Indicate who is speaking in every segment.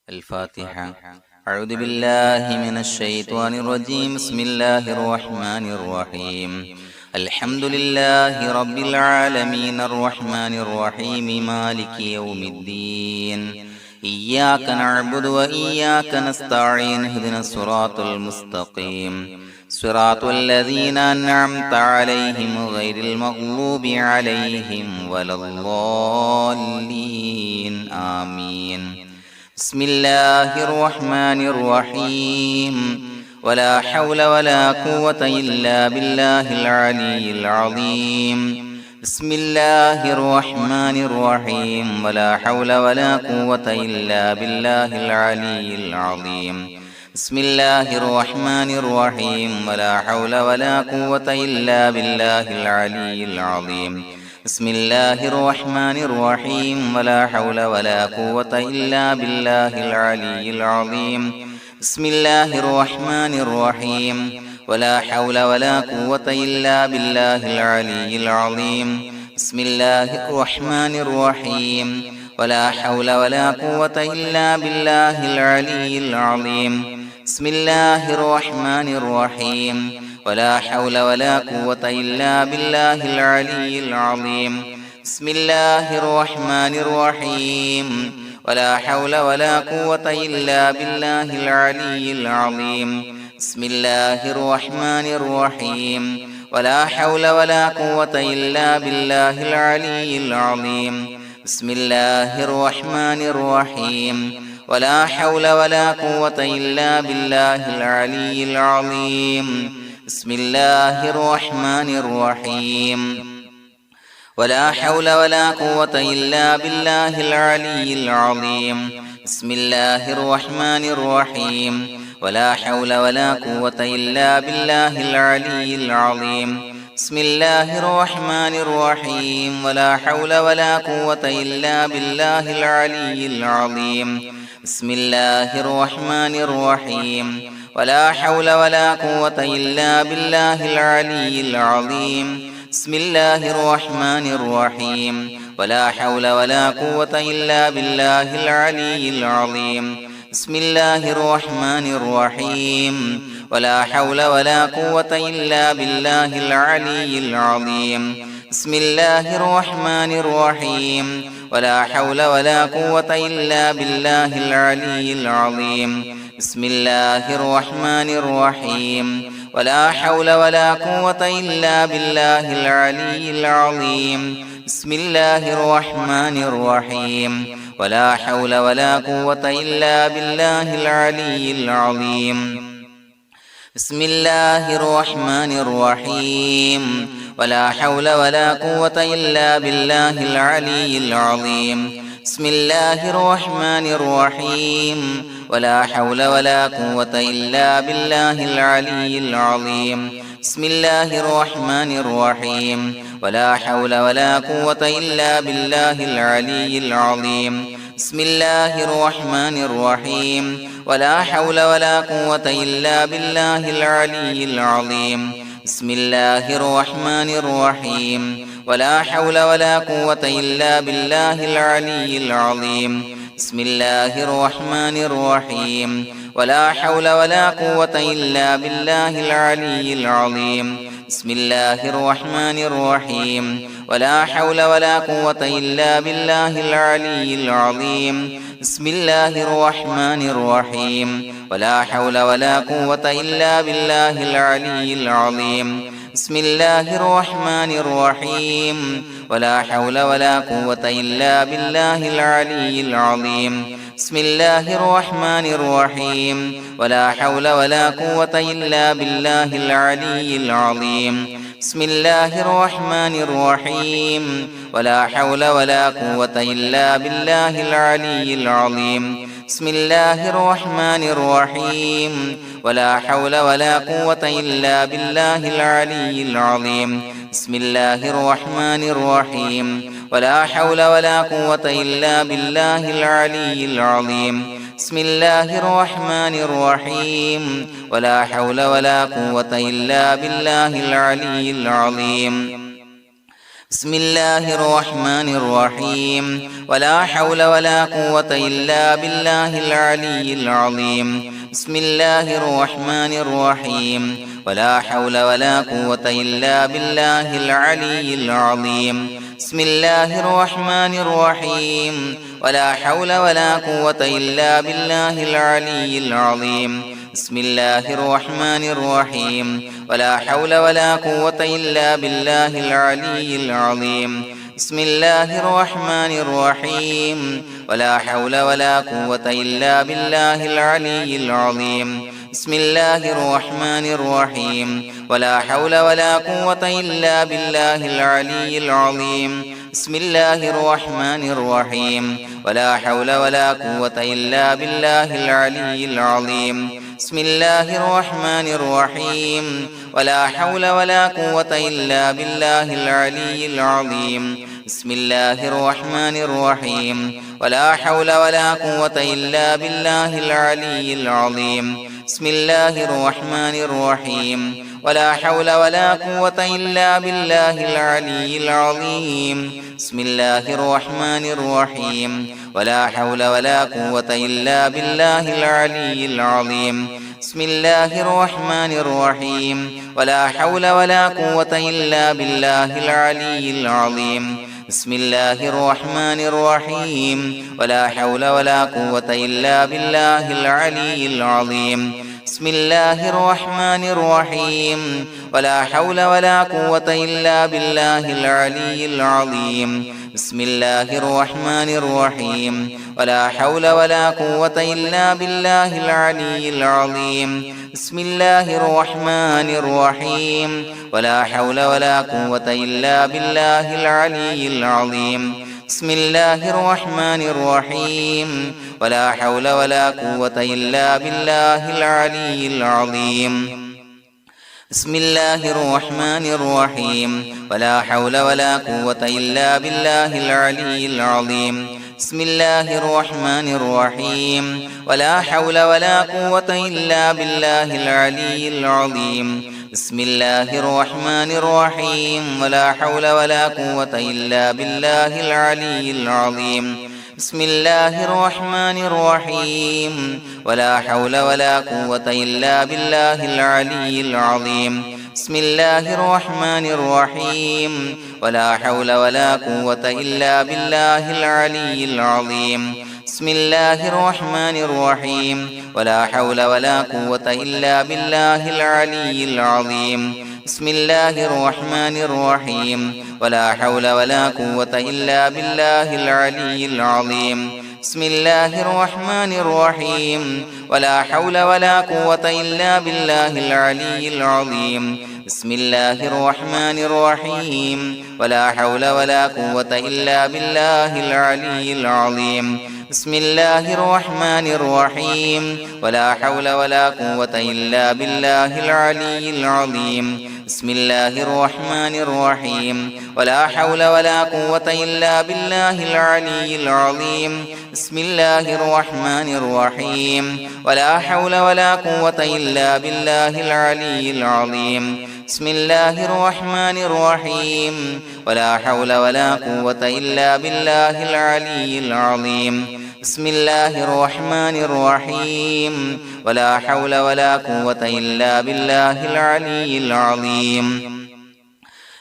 Speaker 1: الفاتحة. أعوذ بالله من الشيطان الرجيم. بسم الله الرحمن الرحيم. الحمد لله رب العالمين الرحمن الرحيم مالك يوم الدين. إياك نعبد وإياك نستعين. اهدنا الصراط المستقيم صراط الذين أنعمت عليهم غير المغضوب عليهم ولا الضالين. آمين. بسم الله الرحمن الرحيم. ولا حول ولا قوة إلا بالله العلي العظيم. بسم الله الرحمن الرحيم. ولا حول ولا قوة إلا بالله العلي العظيم. بسم الله الرحمن الرحيم. ولا حول ولا قوة إلا بالله العلي العظيم. بسم الله الرحمن الرحيم. ولا حول ولا قوة إلا بالله العلي العظيم. بسم الله الرحمن الرحيم. ولا حول ولا قوة إلا بالله العلي العظيم. بسم الله الرحمن الرحيم. ولا حول ولا قوة إلا بالله العلي العظيم. بسم الله الرحمن الرحيم. ولا حول ولا قوة إلا بالله العلي العظيم. بسم الله الرحمن الرحيم. ولا حول ولا قوة إلا بالله العلي العظيم. بسم الله الرحمن الرحيم. ولا حول ولا قوة إلا بالله العلي العظيم. بسم الله الرحمن الرحيم. ولا حول ولا قوة إلا بالله العلي العظيم. بسم الله الرحمن الرحيم. ولا حول ولا قوة إلا بالله العلي العظيم. بسم الله الرحمن الرحيم. ولا حول ولا قوة إلا بالله العلي العظيم. بسم الله الرحمن الرحيم. ولا حول ولا قوة إلا بالله العلي العظيم. بسم الله الرحمن الرحيم. ولا حول ولا قوة إلا بالله العلي العظيم. بسم الله الرحمن الرحيم. ولا حول ولا قوة إلا بالله العلي العظيم. بسم الله الرحمن الرحيم. ولا حول ولا قوة إلا بالله العلي العظيم. بسم الله الرحمن الرحيم. ولا حول ولا قوة إلا بالله العلي العظيم. بسم الله الرحمن الرحيم. ولا حول ولا قوة إلا بالله العلي العظيم. بسم الله الرحمن الرحيم. ولا حول ولا قوة إلا بالله العلي العظيم. بسم الله الرحمن الرحيم. ولا حول ولا قوة إلا بالله العلي العظيم. بسم الله الرحمن الرحيم. ولا حول ولا قوة إلا بالله العلي العظيم. بسم الله الرحمن الرحيم. ولا حول ولا قوة إلا بالله العلي العظيم. بسم الله الرحمن الرحيم. ولا حول ولا قوة إلا بالله العلي العظيم. بسم الله الرحمن الرحيم. ولا حول ولا قوة إلا بالله العلي العظيم. بسم الله الرحمن الرحيم. ولا حول ولا قوة إلا بالله العلي العظيم. بسم الله الرحمن الرحيم. ولا حول ولا قوة إلا بالله العلي العظيم. بسم الله الرحمن الرحيم. ولا حول ولا قوة إلا بالله العلي العظيم. بسم الله الرحمن الرحيم. ولا حول ولا قوة إلا بالله العلي العظيم. بسم الله الرحمن الرحيم. ولا حول ولا قوة إلا بالله العلي العظيم. بسم الله الرحمن الرحيم. ولا حول ولا قوة إلا بالله العلي العظيم. بسم الله الرحمن الرحيم. ولا حول ولا قوة إلا بالله العلي العظيم. بسم الله الرحمن الرحيم. ولا حول ولا قوة إلا بالله العلي العظيم. بسم الله الرحمن الرحيم. ولا حول ولا قوة إلا بالله العلي العظيم. بسم الله الرحمن الرحيم ولا حول ولا قوة إلا بالله العلي العظيم بسم الله الرحمن الرحيم ولا حول ولا قوة إلا بالله العلي العظيم بسم الله الرحمن الرحيم ولا حول ولا قوة إلا بالله العلي العظيم بسم الله الرحمن الرحيم ولا حول ولا قوة إلا بالله العلي العظيم بسم الله الرحمن الرحيم ولا حول ولا قوة إلا بالله العلي العظيم بسم الله الرحمن الرحيم ولا حول ولا قوة إلا بالله العلي العظيم بسم الله الرحمن الرحيم ولا حول ولا قوة إلا بالله العلي العظيم بسم الله الرحمن الرحيم ولا حول ولا قوة إلا بالله العلي العظيم بسم الله الرحمن الرحيم ولا حول ولا قوة إلا بالله العلي العظيم بسم الله الرحمن الرحيم ولا حول ولا قوة إلا بالله العلي العظيم بسم الله الرحمن الرحيم ولا حول ولا قوة إلا بالله العلي العظيم بسم الله الرحمن الرحيم ولا حول ولا قوة إلا بالله العلي العظيم بسم الله الرحمن الرحيم ولا حول ولا قوة إلا بالله العلي العظيم بسم الله الرحمن الرحيم ولا حول ولا قوة إلا بالله العلي العظيم بسم الله الرحمن الرحيم ولا حول ولا قوة إلا بالله العلي العظيم بسم الله الرحمن الرحيم ولا حول ولا قوة إلا بالله العلي العظيم بسم الله الرحمن الرحيم ولا حول ولا قوة إلا بالله العلي العظيم بسم الله الرحمن الرحيم ولا حول ولا قوة إلا بالله العلي العظيم بسم الله الرحمن الرحيم ولا حول ولا قوة إلا بالله العلي العظيم بسم الله الرحمن الرحيم ولا حول ولا قوة إلا بالله العلي العظيم بسم الله الرحمن الرحيم ولا حول ولا قوة إلا بالله العلي العظيم بسم الله الرحمن الرحيم ولا حول ولا قوة إلا بالله العلي العظيم بسم الله الرحمن الرحيم ولا حول ولا قوة إلا بالله العلي العظيم بسم الله الرحمن الرحيم ولا حول ولا قوة إلا بالله العلي العظيم بسم الله الرحمن الرحيم ولا حول ولا قوة إلا بالله العلي العظيم بسم الله الرحمن الرحيم ولا حول ولا قوة إلا بالله العلي العظيم بسم الله الرحمن الرحيم ولا حول ولا قوة إلا بالله العلي العظيم بسم الله الرحمن الرحيم ولا حول ولا قوة إلا بالله العلي العظيم بسم الله الرحمن الرحيم ولا حول ولا قوة إلا بالله العلي العظيم بسم الله الرحمن الرحيم ولا حول ولا قوة إلا بالله العلي العظيم بسم الله الرحمن الرحيم ولا حول ولا قوة إلا بالله العلي العظيم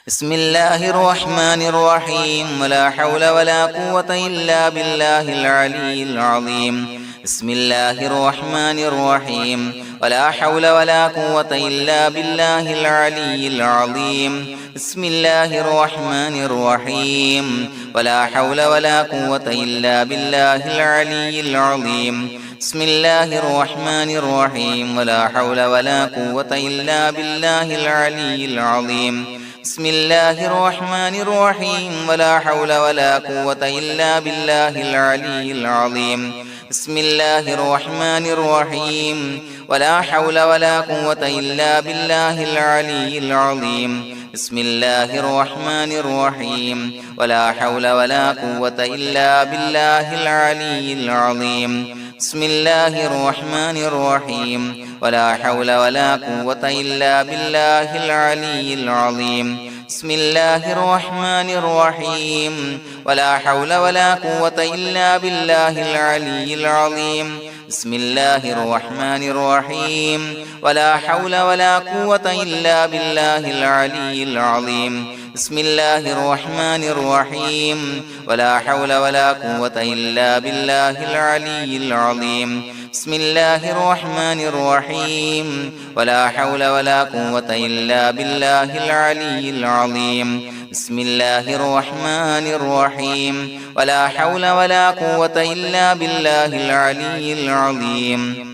Speaker 1: بسم الله الرحمن الرحيم ولا حول ولا قوة إلا بالله العلي العظيم بسم الله الرحمن الرحيم ولا حول ولا قوة إلا بالله العلي العظيم بسم الله الرحمن الرحيم ولا حول ولا قوة إلا بالله العلي العظيم بسم الله الرحمن الرحيم ولا حول ولا قوة إلا بالله العلي العظيم بسم الله الرحمن الرحيم ولا حول ولا قوة إلا بالله العلي العظيم بسم الله الرحمن الرحيم ولا حول ولا قوة إلا بالله العلي العظيم بسم الله الرحمن الرحيم ولا حول ولا قوة إلا بالله العلي العظيم بسم الله الرحمن الرحيم ولا حول ولا قوة إلا بالله العلي العظيم بسم الله الرحمن الرحيم ولا حول ولا قوة إلا بالله العلي العظيم بسم الله الرحمن الرحيم ولا حول ولا قوة إلا بالله العلي العظيم بسم الله الرحمن الرحيم ولا حول ولا قوة إلا بالله العلي العظيم بسم الله الرحمن الرحيم ولا حول ولا قوة إلا بالله العلي العظيم بسم الله الرحمن الرحيم ولا حول ولا قوة إلا بالله العلي العظيم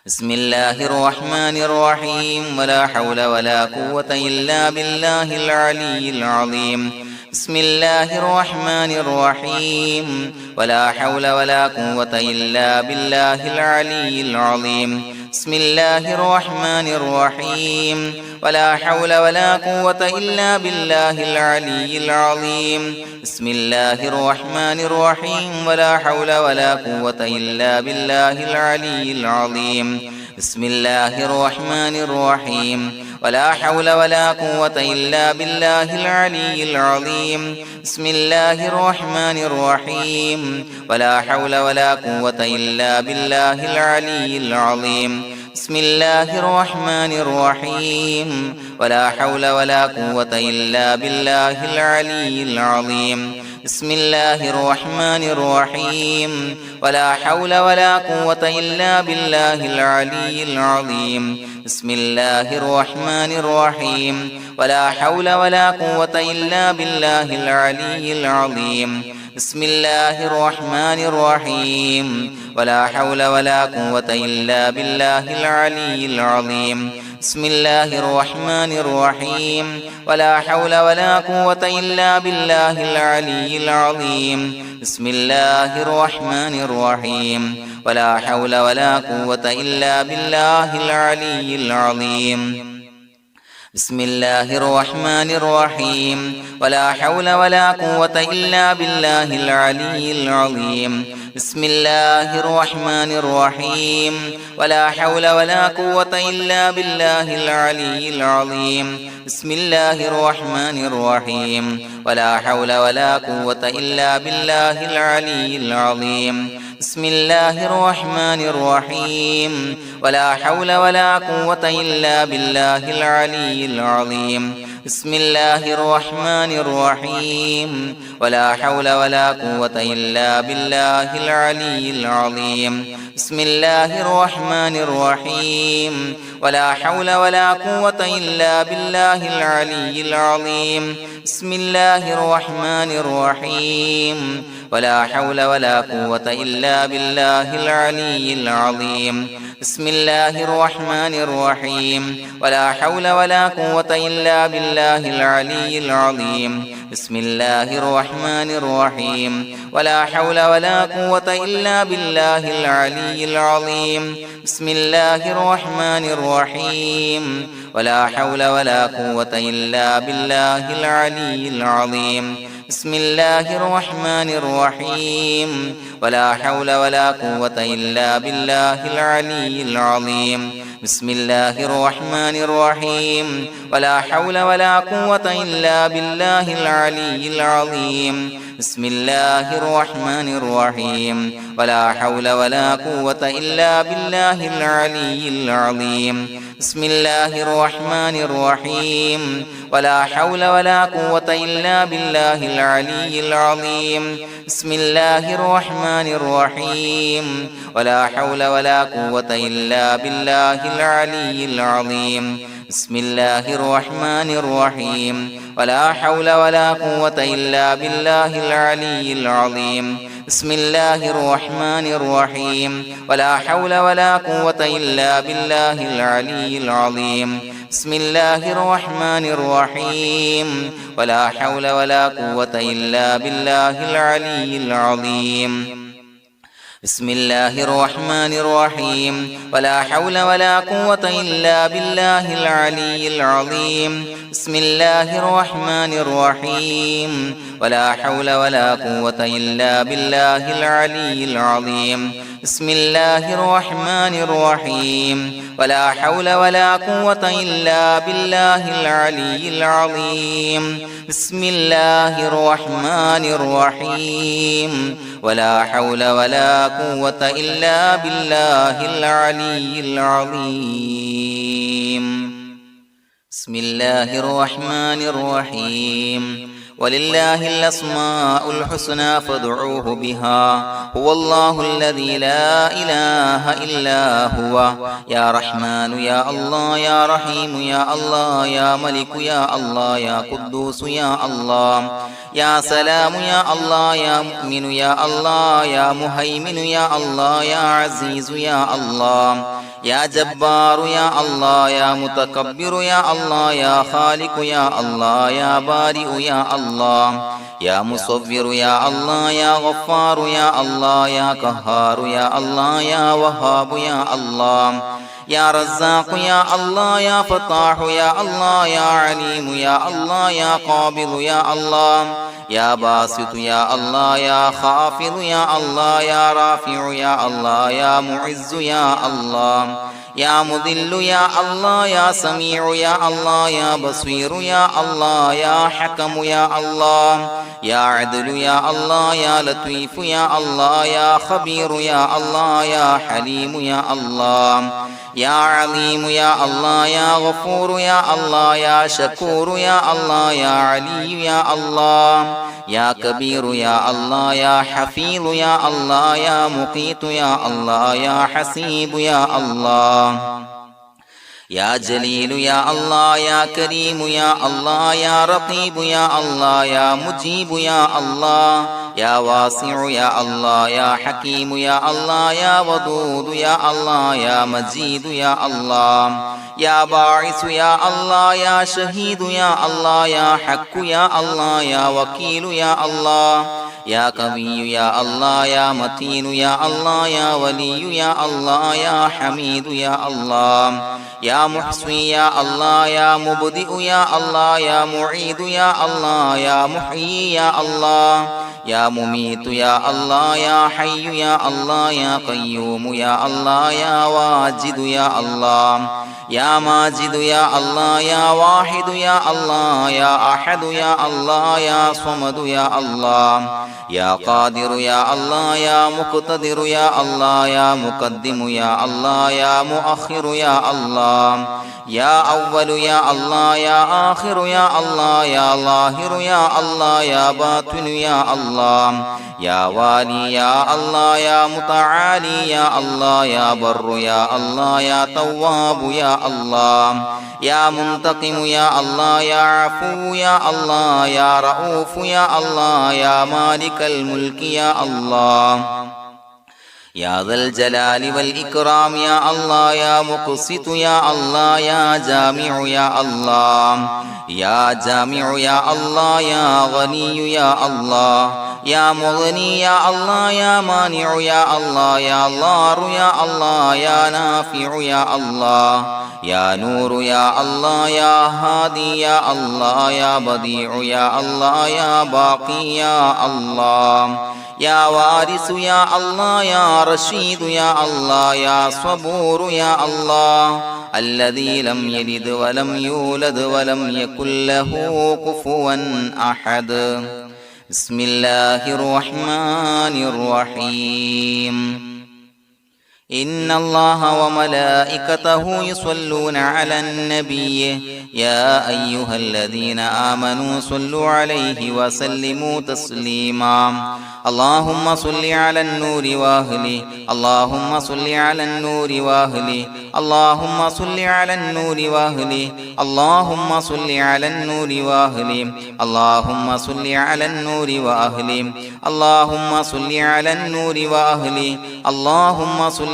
Speaker 1: بسم الله الرحمن الرحيم ولا حول ولا قوة إلا بالله العلي العظيم بسم الله الرحمن الرحيم ولا حول ولا قوة إلا بالله العلي العظيم بسم الله الرحمن الرحيم ولا حول ولا قوة إلا بالله العلي العظيم بسم الله الرحمن الرحيم ولا حول ولا قوة إلا بالله العلي العظيم بسم الله الرحمن الرحيم ولا حول ولا قوة إلا بالله العلي العظيم بسم الله الرحمن الرحيم ولا حول ولا قوة إلا بالله العلي العظيم بسم الله الرحمن الرحيم ولا حول ولا قوة إلا بالله العلي العظيم بسم الله الرحمن الرحيم ولا حول ولا قوة إلا بالله العلي العظيم بسم الله الرحمن الرحيم ولا حول ولا قوة إلا بالله العلي العظيم بسم الله الرحمن الرحيم ولا حول ولا قوة إلا بالله العلي العظيم بسم الله الرحمن الرحيم ولا حول ولا قوة إلا بالله العلي العظيم بسم الله الرحمن الرحيم ولا حول ولا قوة إلا بالله العلي العظيم بسم الله الرحمن الرحيم ولا حول ولا قوة إلا بالله العلي العظيم بسم الله الرحمن الرحيم ولا حول ولا قوة إلا بالله العلي العظيم بسم الله الرحمن الرحيم ولا حول ولا قوة إلا بالله العلي العظيم بسم الله الرحمن الرحيم ولا حول ولا قوة إلا بالله العلي العظيم بسم الله الرحمن الرحيم ولا حول ولا قوة إلا بالله العلي العظيم بسم الله الرحمن الرحيم ولا حول ولا قوة إلا بالله العلي العظيم بسم الله الرحمن الرحيم ولا حول ولا قوة إلا بالله العلي العظيم بسم الله الرحمن الرحيم ولا حول ولا قوة إلا بالله العلي العظيم بسم الله الرحمن الرحيم ولا حول ولا قوة إلا بالله العلي العظيم بسم الله الرحمن الرحيم ولا حول ولا قوة إلا بالله العلي العظيم بسم الله الرحمن الرحيم ولا حول ولا قوة إلا بالله العلي العظيم بسم الله الرحمن الرحيم ولا حول ولا قوة إلا بالله العلي العظيم بسم الله الرحمن الرحيم ولا حول ولا قوة إلا بالله العلي العظيم بسم الله الرحمن الرحيم ولا حول ولا قوة إلا بالله العلي العظيم بسم الله الرحمن الرحيم ولا حول ولا قوة إلا بالله العلي العظيم بسم الله الرحمن الرحيم ولا حول ولا قوة إلا بالله العلي العظيم بسم الله الرحمن الرحيم ولا حول ولا قوة إلا بالله العلي العظيم بسم الله الرحمن الرحيم ولا حول ولا قوة إلا بالله العلي العظيم بسم الله الرحمن الرحيم ولا حول ولا قوة إلا بالله العلي العظيم بسم الله الرحمن الرحيم ولا حول ولا قوة إلا بالله العلي العظيم بسم الله الرحمن الرحيم ولا حول ولا قوة إلا بالله العلي العظيم بسم الله الرحمن الرحيم ولا حول ولا قوة إلا بالله العلي العظيم بسم الله الرحمن الرحيم ولله الأسماء الحسنى فادعوه بها هو الله الذي لا إله إلا هو يا رحمن يا الله يا رحيم يا الله يا ملك يا الله يا قدوس يا الله يا سلام يا الله يا مؤمن يا الله يا مهيمن يا الله يا عزيز يا الله يا جبار يا الله يا متكبر يا الله يا خالق يا الله يا بارئ يا الله يا مصور يا الله يا غفار يا الله يا قهار يا الله يا وهاب يا الله يا رزاق يا الله يا فتاح يا الله يا عليم يا الله يا قابض يا الله يا باسط يا الله يا خافض يا الله يا رافع يا الله يا معز يا الله يا مذل يا الله يا سميع يا الله يا بصير يا الله يا حكم يا الله يا عدل يا الله يا لطيف يا الله يا خبير يا الله يا حليم يا الله يا عليم يا الله يا غفور يا الله يا شكور يا الله يا علي يا الله يا كبير يا الله يا حفيظ يا الله يا مقيت يا الله يا حسيب يا الله يا جليل يا الله يا كريم يا الله يا رقيب يا الله يا مجيب يا الله يا واسع يا الله يا حكيم يا الله يا ودود يا الله يا مجيد يا الله يا باعث يا الله يا شهيد يا الله يا حق يا الله يا وكيل يا الله يا قوي يا الله يا متين يا الله يا ولي يا الله يا حميد يا الله يا محصي يا الله يا مبدئ يا الله يا معيد يا الله يا محيي يا الله يا مميت يا الله يا حي يا الله يا قيوم يا الله يا واجد يا الله يا ماجد يا الله يا واحد يا الله يا أحد يا الله يا صمد يا الله يا قادر يا الله يا مقتدر يا الله يا مقدم يا الله يا مؤخر يا الله يا أول يا الله يا آخر يا الله يا ظاهر يا الله يا باطن يا الله يا والي يا الله يا متعالي يا الله يا بر يا الله يا تواب يا الله يا منتقم يا الله يا عفو يا الله يا رؤوف يا الله يا مالك الملك يا الله يا ذا الجلال والإكرام يا الله يا مقسط يا الله يا جامع يا الله يا جامع يا الله يا غني يا الله يا مغني يا الله يا مانع يا الله يا ضار يا الله يا نافع يا الله يا نور يا الله يا هادي يا الله يا بديع يا الله يا باقي يا الله يا وارث يا الله يا رشيد يا الله يا صبور يا الله الذي لم يلد ولم يولد ولم يكن له كفوا أحد بسم الله الرحمن الرحيم إن الله وملائكته يصلون على النبي يا أيها الذين آمنوا صلوا عليه وسلموا تسليما اللهم صل على النور وأهله اللهم صل على النور وأهله اللهم صل على النور وأهله اللهم صل على النور وأهله اللهم صل على النور وأهله اللهم صل على النور وأهله اللهم صل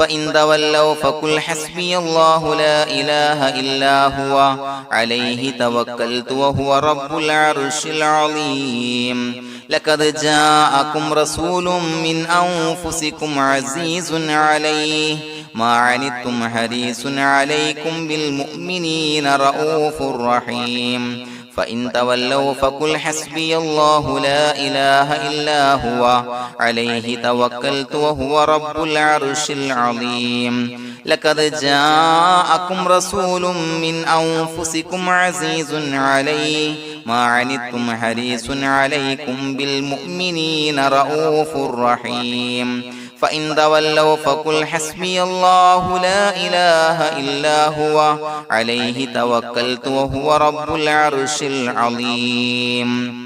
Speaker 1: فإن تولوا فقل حسبي الله لا إله إلا هو عليه توكلت وهو رب العرش العظيم لقد جاءكم رسول من أنفسكم عزيز عليه ما عنتم حريص عليكم بالمؤمنين رؤوف رحيم فإن تولوا فقل حسبي الله لا إله إلا هو عليه توكلت وهو رب العرش العظيم لقد جاءكم رسول من أنفسكم عزيز عليه ما عنتم حريص عليكم بالمؤمنين رؤوف رحيم فإن تولوا فقل حسبي الله لا إله إلا هو عليه توكلت وهو رب العرش العظيم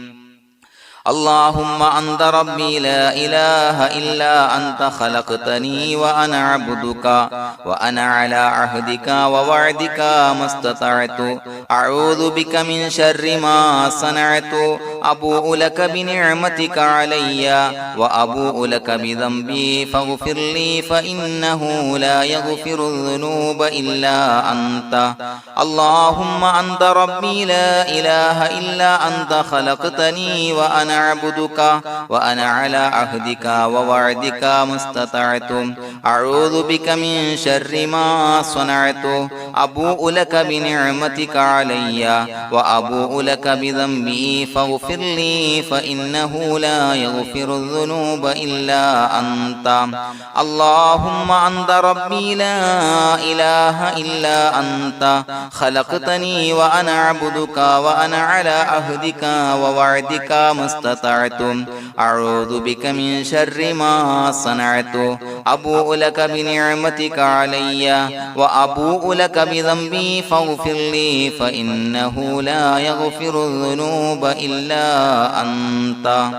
Speaker 1: اللهم أنت ربي لا إله إلا أنت خلقتني وأنا عبدك وأنا على عهدك ووعدك ما استطعت أعوذ بك من شر ما صنعت أبوء لك بنعمتك علي وأبوء لك بذنبي فاغفر لي فإنه لا يغفر الذنوب إلا أنت اللهم أنت ربي لا إله إلا أنت خلقتني وأنا عبدك وأنا على عهدك ووعدك ما استطعت أعوذ بك من شر ما صنعت أبوء لك بنعمتك علي وأبوء لك بذنبي فاغفر لي فإنه لا يغفر الذنوب إلا أنت اللهم أنت ربي لا إله إلا أنت خلقتني وأنا عبدك وأنا على عهدك ووعدك ما استطعت أعوذ بك من شر ما صنعت أبوء لك بنعمتك علي وأبوء لك بذنبي فاغفر لي فإنه لا يغفر الذنوب إلا أنت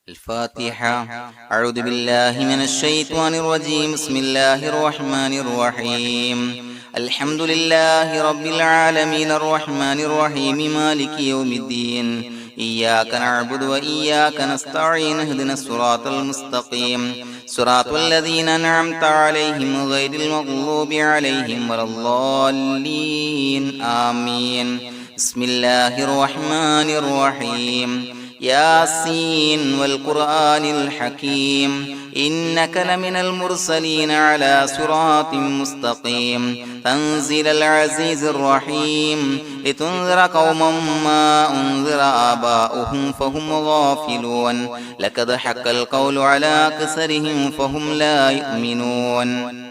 Speaker 1: الفاتحة أعوذ بالله من الشيطان الرجيم بسم الله الرحمن الرحيم الحمد لله رب العالمين الرحمن الرحيم مالك يوم الدين إياك نعبد وإياك نستعين اهدنا الصراط المستقيم صراط الذين أنعمت عليهم غير المغضوب عليهم ولا الضالين آمين بسم الله الرحمن الرحيم ياسين والقرآن الحكيم إنك لمن المرسلين على صراط مستقيم تنزيل العزيز الرحيم لتنذر قوما ما أنذر آباؤهم فهم غافلون لقد حق القول على أكثرهم فهم لا يؤمنون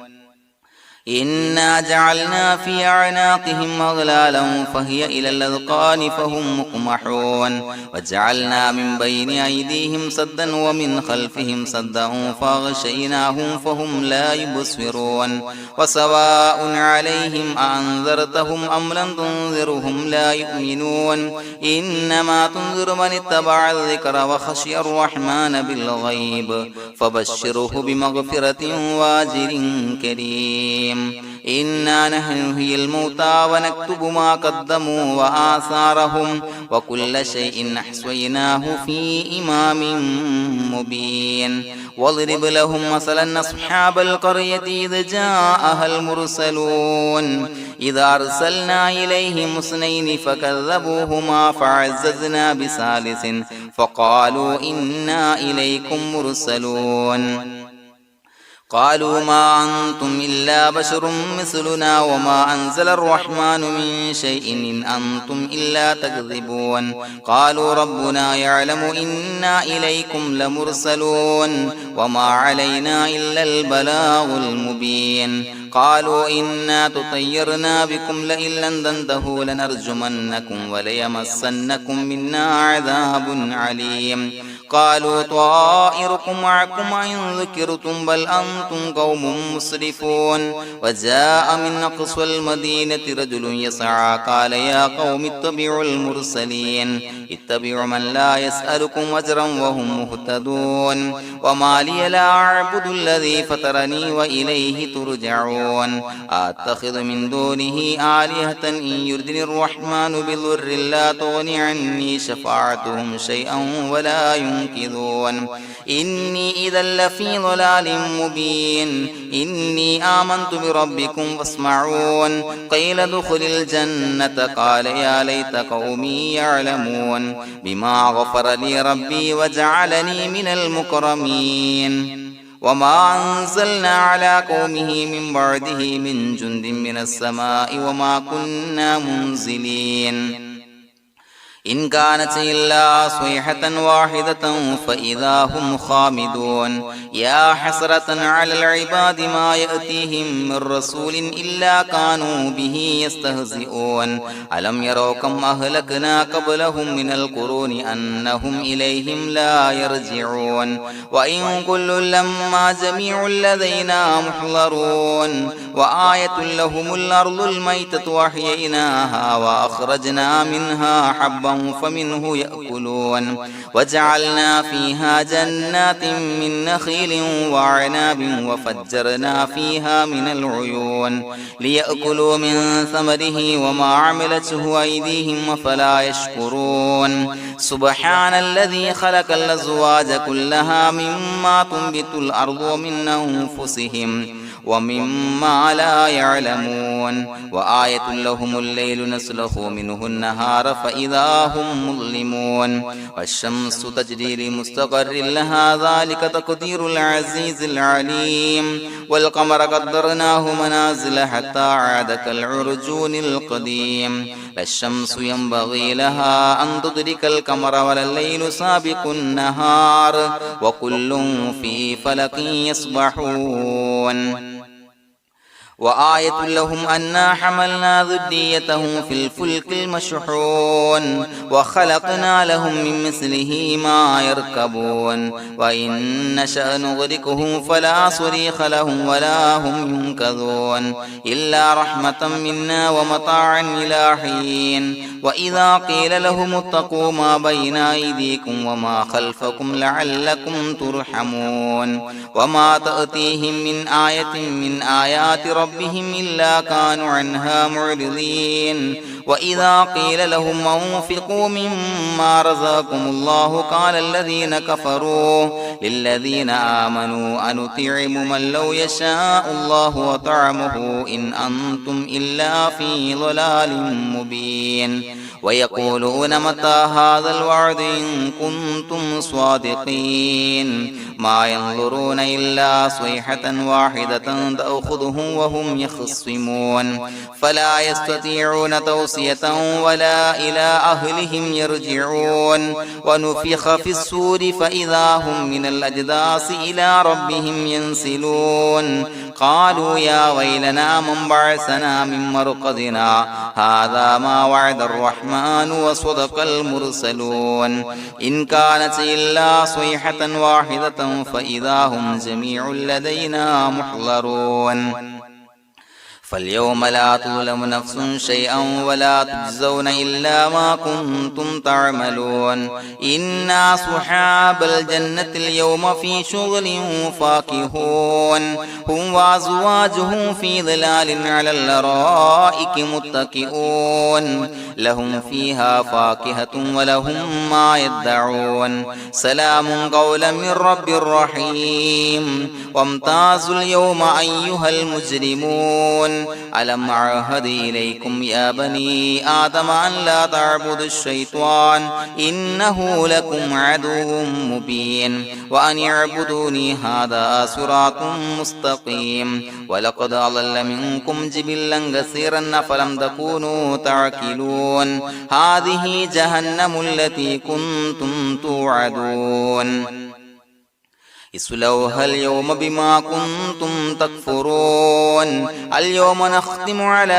Speaker 1: إنا جعلنا في أعناقهم أغلالا فهي إلى الأذقان فهم مقمحون وجعلنا من بين أيديهم سدا ومن خلفهم سدا فأغشيناهم فهم لا يبصرون وسواء عليهم أأنذرتهم أم لم تنذرهم لا يؤمنون إنما تنذر من اتبع الذكر وخشي الرحمن بالغيب فبشره بمغفرة وأجر كريم إنا نحن نحيي الموتى ونكتب ما قدموا وآثارهم وكل شيء أحصيناه في إمام مبين واضرب لهم مثلا أصحاب القرية إذ جاءها المرسلون إذا أرسلنا إليهم اثنين فكذبوهما فعززنا بثالث فقالوا إنا إليكم مرسلون قالوا ما أنتم إلا بشر مثلنا وما أنزل الرحمن من شيء إن أنتم إلا تكذبون قالوا ربنا يعلم إنا إليكم لمرسلون وما علينا إلا البلاغ المبين قالوا إنا تطيرنا بكم لئن لم تنتهوا لنرجمنكم وليمسنكم منا عذاب عليم قالوا طائركم معكم إن ذكرتم بل أنتم قوم مسرفون وجاء من أقصى المدينة رجل يسعى قال يا قوم اتبعوا المرسلين اتبعوا من لا يسألكم أجرا وهم مهتدون وما لي لا أعبد الذي فطرني وإليه ترجعون أتخذ من دونه آلهة إن يردني الرحمن بضر لا تغني عني شفاعتهم شيئا ولا ينصرون ينكثون إني إذا لفي ضلال مبين إني آمنت بربكم فاسمعون قيل ادخل الجنة قال يا ليت قومي يعلمون بما غفر لي ربي وجعلني من المكرمين وما أنزلنا على قومه من بعده من جند من السماء وما كنا منزلين إن كانت إلا صيحة واحدة فإذا هم خامدون يا حسرة على العباد ما يأتيهم من رسول إلا كانوا به يستهزئون ألم يروا كم أهلكنا قبلهم من القرون أنهم إليهم لا يرجعون وإن كل لما جميع لدينا محضرون وآية لهم الأرض الميتة وأحييناها وأخرجنا منها حبا فمنه يأكلون وجعلنا فيها جنات من نخيل وعناب وفجرنا فيها من العيون ليأكلوا من ثمره وما عملته أيديهم فلا يشكرون سبحان الذي خلق الأزواج كلها مما تنبت الأرض ومن أنفسهم ومما لا يعلمون وآية لهم الليل نسلخ منه النهار فإذا هم مظلمون والشمس تجري لمستقر لها ذلك تقدير العزيز العليم والقمر قدرناه منازل حتى عاد كالعرجون القديم لا الشمس ينبغي لها أن تدرك القمر ولا الليل سابق النهار وكل في فلك يسبحون وآية لهم أنا حملنا ذريتهم في الفلك المشحون وخلقنا لهم من مثله ما يركبون وإن نشأ نغرقهم فلا صريخ لهم ولا هم ينقذون إلا رحمة منا ومتاعا إلى حين وإذا قيل لهم اتقوا ما بين أيديكم وما خلفكم لعلكم ترحمون وما تأتيهم من آية من آيات ربهم إلا كانوا عنها معرضين وإذا قيل لهم أنفقوا مما رزقكم الله قال الذين كفروا للذين آمنوا أنطعم من لو يشاء الله وطعمه إن أنتم إلا في ضلال مبين ويقولون متى هذا الوعد إن كنتم صادقين ما ينظرون إلا صيحة واحدة تأخذهم وهم يخصمون فلا يستطيعون توصية ولا إلى أهلهم يرجعون ونفخ في الصور فإذا هم من الأجداث إلى ربهم ينسلون قالوا يا ويلنا من بعثنا من مرقدنا هذا ما وعد الرحمن وصدق المرسلون إن كانت إلا صيحة واحدة فإذا هم جميع لدينا محضرون فاليوم لا تظلم نفس شيئا ولا تجزون إلا ما كنتم تعملون إنا أصحاب الجنة اليوم في شغل فاكهون هم وأزواجهم في ظلال على الأرائك متكئون لهم فيها فاكهة ولهم ما يدعون سلام قولا من رب رحيم وامتازوا اليوم أيها المجرمون ألم أعهد إليكم يا بني آدم أن لا تعبدوا الشيطان إنه لكم عدو مبين وأن اعبدوني هذا صراط مستقيم ولقد أضل منكم جبلا كثيرا فلم تكونوا تعقلون هذه جهنم التي كنتم توعدون اصلوها اليوم بما كنتم تكفرون اليوم نختم على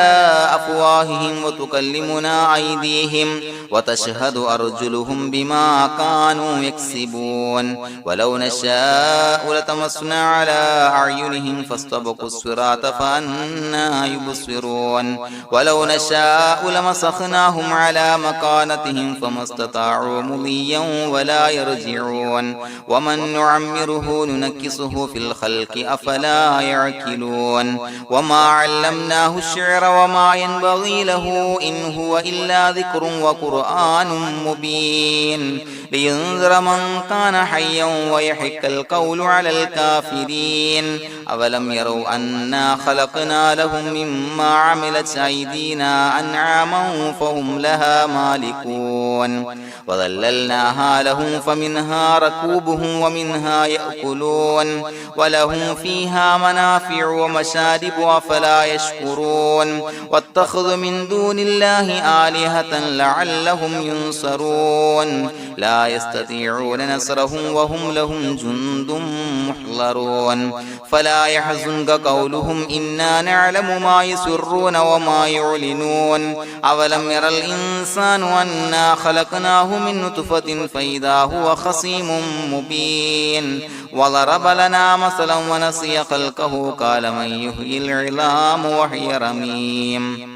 Speaker 1: أفواههم وتكلمنا أيديهم وتشهد أرجلهم بما كانوا يكسبون ولو نشاء لتمسنا على أعينهم فاستبقوا الصراط فأنى يبصرون ولو نشاء لمسخناهم على مكانتهم فما استطاعوا مضيا ولا يرجعون ومن نعمره نعمره ننكسه في الخلق أفلا يعقلون وما علمناه الشعر وما ينبغي له إن هو إلا ذكر وقرآن مبين لينذر من كان حيا ويحق القول على الكافرين أولم يروا أنا خلقنا لهم مما عملت أيدينا أنعاما فهم لها مالكون وظللناها لهم فمنها ركوبهم ومنها يأكلون ولهم فيها منافع ومشارب أفلا يشكرون واتخذوا من دون الله آلهة لعلهم ينصرون لا يستطيعون نصرهم وهم لهم جند محضرون فلا يحزنك قولهم إنا نعلم ما يسرون وما يعلنون أولم ير الإنسان أنا خلقناه من نطفة فإذا هو خصيم مبين وضرب لنا مثلا ونسي خلقه قال من يحيي العظام وهي رميم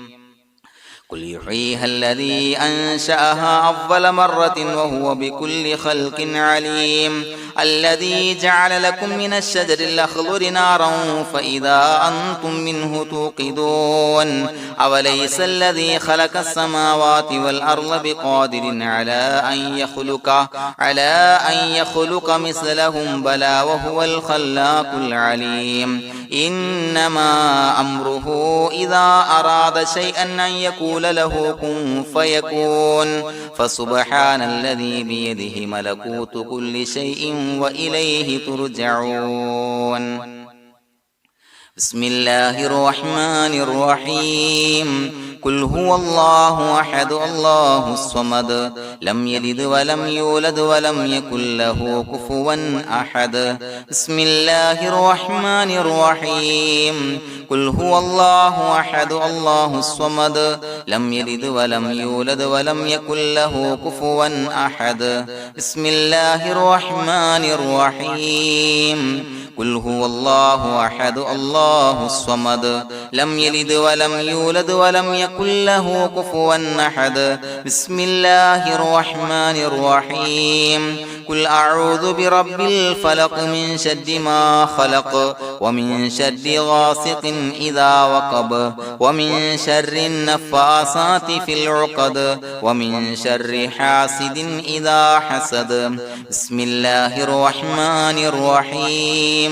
Speaker 1: قل يحييها الذي أنشأها أول مرة وهو بكل خلق عليم الذي جعل لكم من الشجر الأخضر نارا فإذا أنتم منه توقدون أوليس الذي خلق السماوات والأرض بقادر على أن يخلق مثلهم بلى وهو الخلاق العليم إنما أمره إذا أراد شيئا أن يقول له كن فيكون فسبحان الذي بيده ملكوت كل شيء وإليه ترجعون بسم الله الرحمن الرحيم قل هو الله أحد الله الصمد لم يلد ولم يولد ولم يكن له كفوا أحد بسم الله الرحمن الرحيم قل هو الله أحد الله الصمد لم يلد ولم يولد ولم يكن له كفوا أحد بسم الله الرحمن الرحيم قل هو الله أحد الله الصمد لم يلد ولم يولد ولم يكن له كفوا أحد بسم الله الرحمن الرحيم قل أعوذ برب الفلق من شر ما خلق ومن شر غاسق إذا وقب ومن شر النفاثات في العقد ومن شر حاسد إذا حسد بسم الله الرحمن الرحيم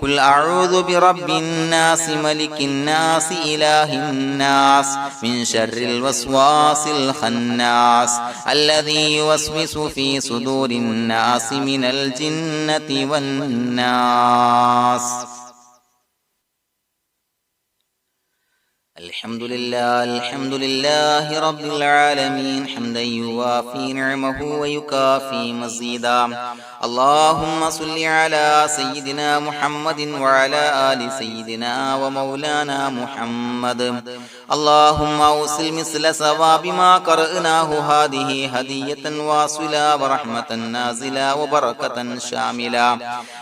Speaker 1: قل أعوذ برب الناس ملك الناس إله الناس من شر الوسواس الخناس الذي يوسوس في صدور الناس من الجنة والناس الحمد لله رب العالمين حمدا يوافي نعمه ويكافي مزيدا اللهم صل على سيدنا محمد وعلى آل سيدنا ومولانا محمد اللهم أوصل مثل ثواب ما قرأناه هذه هدية واصلة ورحمة نازلة وبركة شاملة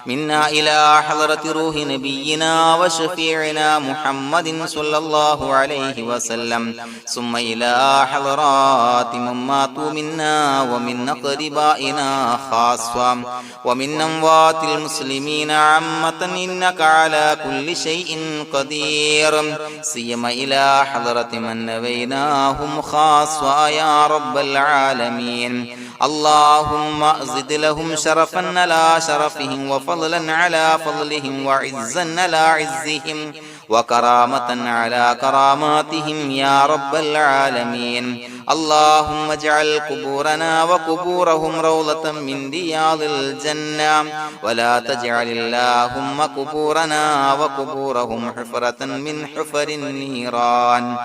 Speaker 1: منا إلى حضرة روح نبينا وشفيعنا محمد صلى الله عليه وسلم ثم إلى حضرات من ماتوا منا ومن أقربائنا خاصة ومن أموات المسلمين عامة إنك على كل شيء قدير سيما إلى حضرة من نبيناهم خاصة يا رب العالمين اللهم زد لهم شرفا على شرفهم وفضلا على فضلهم وعزا على عزهم وكرامة على كراماتهم يا رب العالمين اللهم اجعل قبورنا وقبورهم روضة من رياض الجنة ولا تجعل اللهم قبورنا وقبورهم حفرة من حفر النيران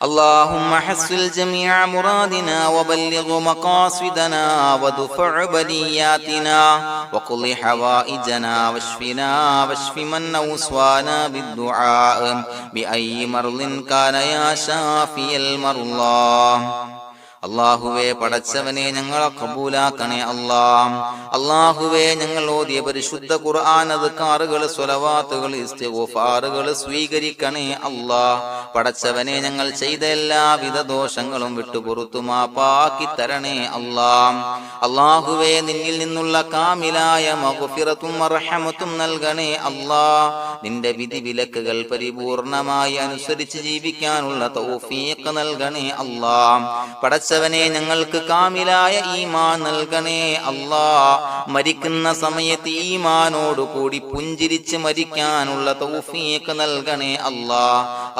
Speaker 1: اللهم حصل جميع مرادنا وبلغ مقاصدنا ودفع بلياتنا وقض حوائجنا واشفنا واشف من أوصانا بالدعاء بأي مرض كان يا شافي المرضى അല്ലാഹുവേ പടച്ചവനെ ഞങ്ങളെ ഖബൂലാക്കണേ അല്ലാ. അല്ലാഹുവേ ഞങ്ങൾ ഓതിയ പരിശുദ്ധ ഖുർആൻ അദ്കാറുകൾ സ്വലവാത്തുകൾ ഇസ്തിഗ്ഫാറുകൾ സ്വീകരിക്കണേ അല്ലാ. പടച്ചവനെ ഞങ്ങൾ ചെയ്ത എല്ലാവിധ ദോഷങ്ങളും വിട്ടുപുറത്തു മാപ്പാക്കി തരണേ അല്ലാ. അല്ലാഹുവേ നിന്നിൽ നിന്നുള്ള കാമിലായ മഗ്ഫിറത്തും റഹ്മത്തും നൽകണേ അല്ലാ. നിന്റെ വിധി വിലക്കുകൾ പരിപൂർണമായി അനുസരിച്ച് ജീവിക്കാനുള്ള തൗഫീഖ് നൽകണേ അല്ലാ. പടച്ചവനെ ഞങ്ങൾക്ക് കാമിലായ ഈമാൻ നൽകണേ അല്ലാ. മരിക്കുന്ന സമയത്ത് ഈമാനോട് കൂടി പുഞ്ചിരിച്ച് മരിക്കാനുള്ള തൗഫീഖ് നൽകണേ അല്ലാ.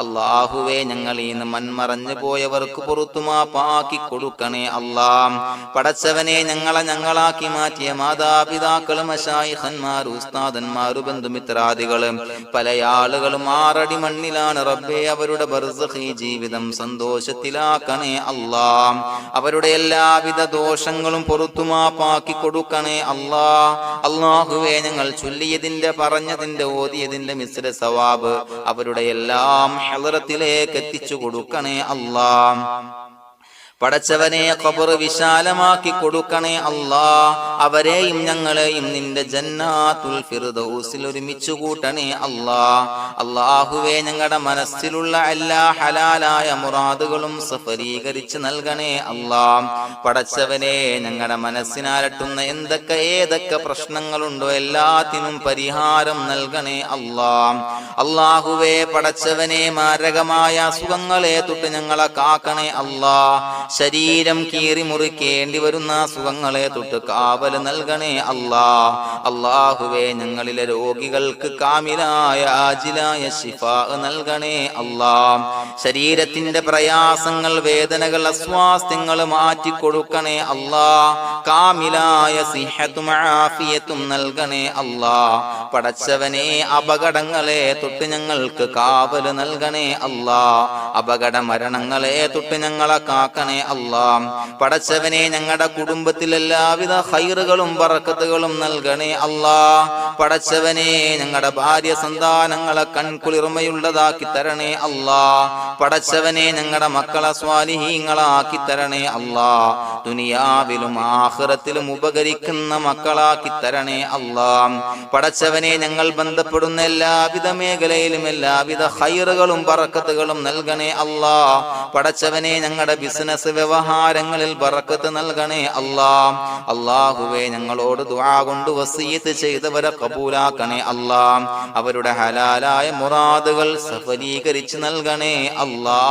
Speaker 1: അല്ലാഹുവേ ഞങ്ങളീന്ന് മൺമറഞ്ഞു പോയവർക്ക് പുറത്തു മാപ്പാക്കി കൊടുക്കണേ അല്ലാ. പടച്ചവനെ ഞങ്ങളാക്കി മാറ്റിയ മാതാപിതാക്കളും മശായിഖന്മാരും ഉസ്താദന്മാരും ബന്ധുമിത്രാദികളും പല ആളുകളും 6 അടി മണ്ണിലാണ് റബ്ബേ. അവരുടെ ബർസഖി ജീവിതം സന്തോഷത്തിലാക്കണേ അല്ലാ. അവരുടെ എല്ലാവിധ ദോഷങ്ങളും പുറത്തു മാപ്പാക്കി കൊടുക്കണേ അല്ലാ. അല്ലാഹുവേ ഞങ്ങൾ ചൊല്ലിയതിന്റെ പറഞ്ഞതിന്റെ ഓതിയതിന്റെ മിശ്ര സവാബ് അവരുടെ എല്ലാം ഹളറത്തിലേക്ക് എത്തിച്ചു കൊടുക്കണേ അല്ലാ. പടച്ചവനെ ഖബർ വിശാലമാക്കി കൊടുക്കണേ അല്ലാ. അവരെയും ഞങ്ങളെയും നിന്റെ ജന്നാത്തുൽ ഫിർദൗസിൽ ഒരുമിച്ച് കൂട്ടണേ അല്ലാ. അല്ലാഹുവേ ഞങ്ങളുടെ മനസ്സിലുള്ള എല്ലാ ഹലാലായ മുറാദുകളും സഫലീകരിച്ച് നൽകണേ അല്ലാ. പടച്ചവനെ ഞങ്ങളുടെ മനസ്സിനാലട്ടുന്ന ഏതൊക്കെ പ്രശ്നങ്ങളുണ്ടോ എല്ലാത്തിനും പരിഹാരം നൽകണേ അല്ലാ. അല്ലാഹുവേ പടച്ചവനെ മാരകമായ അസുഖങ്ങളെ തൊട്ട് ഞങ്ങളെ കാക്കണേ അല്ലാ. ശരീരം കീറി മുറിക്കേണ്ടി വരുന്ന അസുഖങ്ങളെ തൊട്ട് കാവൽ നൽകണേ അല്ലാ. അല്ലാഹുവേ ഞങ്ങളിലെ രോഗികൾക്ക് കാമിലായ ആജിലായ ശിഫാ നൽകണേ അല്ലാ. ശരീരത്തിന്റെ പ്രയാസങ്ങൾ വേദനകൾ അസ്വാസ്ഥ്യങ്ങൾ മാറ്റിക്കൊടുക്കണേ അല്ലാ. കാമിലായ സിഹത്തും ആഫിയത്തും നൽകണേ അല്ലാ. പടച്ചവനെ അപകടങ്ങളെ തൊട്ട് ഞങ്ങൾക്ക് കാവൽ നൽകണേ അല്ലാ. അപകട മരണങ്ങളെ തൊട്ട് ഞങ്ങളെ കാക്കണേ അല്ലാ. പടച്ചവനെ ഞങ്ങളുടെ കുടുംബത്തിൽ എല്ലാവിധ ഖൈറുകളും ബറക്കത്തുകളും നൽകണേ അല്ലാ. പടച്ചവനെ ഞങ്ങളുടെ ഭാര്യ സന്താനങ്ങളെ കൺകുളിർമയുള്ളതാക്കി തരണേ അല്ലാ. പടച്ചവനെ ഞങ്ങളുടെ മക്കളെ സ്വാലിഹീങ്ങളാക്കി തരണേ അല്ലാ. ദുനിയാവിലും ആഖിറത്തിലും ഉപകരിക്കുന്ന മക്കളാക്കി തരണേ അല്ലാ. പടച്ചവനെ ഞങ്ങൾ ബന്ധപ്പെടുന്ന എല്ലാവിധ മേഖലയിലും എല്ലാവിധ ഖൈറുകളും ബറക്കത്തുകളും നൽകണേ അല്ലാ. പടച്ചവനെ ഞങ്ങളുടെ ബിസിനസ് വ്യവഹാരങ്ങളിൽ ബറക്കത്ത് നൽകണേ അല്ലാ. അല്ലാഹുവേ ഞങ്ങളോട് ദുആ കൊണ്ട് വസിയത്ത് ചെയ്തവരെ കബൂലാക്കണേ അല്ലാ. അവരുടെ ഹലാലായ മുറാദുകൾ സഫലീകരിച്ച് നൽകണേ അല്ലാ.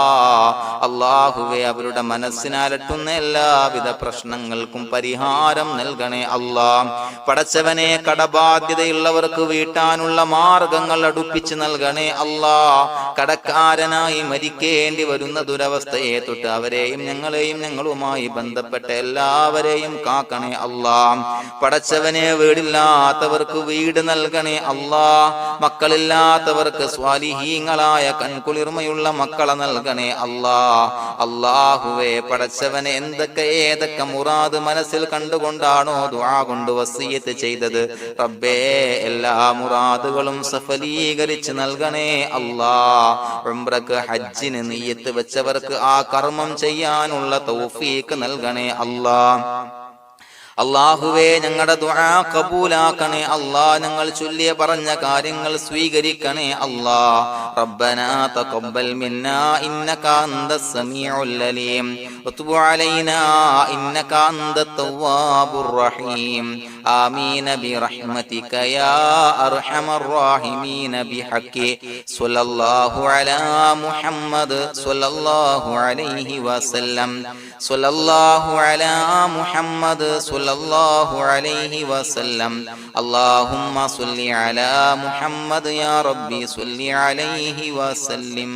Speaker 1: അല്ലാഹുവേ അവരുടെ മനസ്സിനാലട്ടുന്ന എല്ലാവിധ പ്രശ്നങ്ങൾക്കും പരിഹാരം നൽകണേ അല്ലാ. പടച്ചവനെ കടബാധ്യതയുള്ളവർക്ക് വീട്ടാനുള്ള മാർഗങ്ങൾ അടുപ്പിച്ച് നൽകണേ അല്ലാ. കടക്കാരനായി മരിക്കേണ്ടി വരുന്ന ദുരവസ്ഥയെ തൊട്ട് അവരെയും ഞങ്ങളെയും ഞങ്ങളുമായി ബന്ധപ്പെട്ട എല്ലാവരെയും കാക്കണേ അല്ലാ. പടച്ചവനെ വീടില്ലാത്തവർക്ക് വീട് നൽകണേ അല്ലാ. മക്കളില്ലാത്തവർക്ക് സ്വാലിഹീങ്ങളായ കൺകുളിർമയുള്ള മക്കളെ നൽകണേ അല്ലാ. അല്ലാഹുവേ പടച്ചവനെ ഏതൊക്കെ മുറാദ് മനസ്സിൽ കണ്ടുകൊണ്ടാണോ ദുആ കൊണ്ട് വസിയത്ത് ചെയ്തത് റബ്ബേ എല്ലാ മുറാദുകളും സഫലീകരിച്ച് നൽകണേ അല്ലാ. ഉംറക്ക് ഹജ്ജിന് നിയ്യത്ത് വെച്ചവർക്ക് ആ കർമ്മം ചെയ്യാനുള്ള തൗഫീഖ് നൽകണേ അല്ലാ. അല്ലാഹുവേ ഞങ്ങളുടെ ദുആ ഖബൂലാക്കണേ അല്ലാ. ഞങ്ങൾ ചൊല്ലിയ പറഞ്ഞ കാര്യങ്ങൾ സ്വീകരിക്കണേ അല്ലാ. റബ്ബനാ തഖബ്ബൽ മിന്നാ ഇന്നക അന്തസ് സമീഉൽ അലീം വതുബ് അലൈനാ ഇന്നക അന്തത് തവ്വാബുർ റഹീം. ആമീൻ ബിറഹ്മതിക യാ അർഹമർ റഹീമീൻ ബിഹഖി സ്വല്ലല്ലാഹു അലാ മുഹമ്മദ് സ്വല്ലല്ലാഹു അലൈഹി വസല്ലം. സ്വല്ലല്ലാഹു അലാ മുഹമ്മദ് സ്വല്ലല്ലാഹു അലൈഹി വസല്ലം. അല്ലാഹുമ്മ സ്വല്ലി അലാ മുഹമ്മദ് യാ റബ്ബി സ്വല്ലി അലൈഹി വസല്ലം.